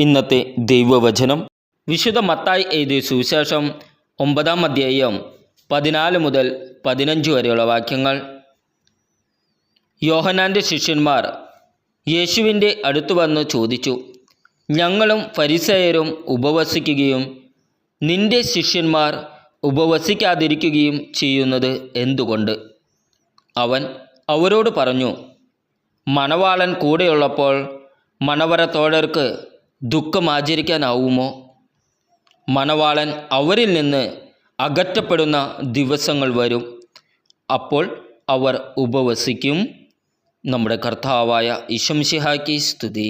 ഇന്നത്തെ ദൈവവചനം വിശുദ്ധ മത്തായി എഴുതിയ സുവിശേഷം 9-ാം അധ്യായം 14 മുതൽ 15 വരെയുള്ള വാക്യങ്ങൾ. യോഹന്നാൻ്റെ ശിഷ്യന്മാർ യേശുവിൻ്റെ അടുത്ത് വന്ന് ചോദിച്ചു, ഞങ്ങളും ഫരിസേയരും ഉപവസിക്കുകയും നിന്റെ ശിഷ്യന്മാർ ഉപവസിക്കാതിരിക്കുകയും ചെയ്യുന്നത് എന്തുകൊണ്ട്? അവൻ അവരോട് പറഞ്ഞു, മണവാളൻ കൂടെയുള്ളപ്പോൾ മണവറത്തോഴർക്ക് ദുഃഖം ആചരിക്കാനാവുമോ? മണവാളൻ അവരിൽ നിന്ന് അകറ്റപ്പെടുന്ന ദിവസങ്ങൾ വരും, അപ്പോൾ അവർ ഉപവസിക്കും. നമ്മുടെ കർത്താവായ ഈശോ മിശിഹായ്ക്ക് സ്തുതി.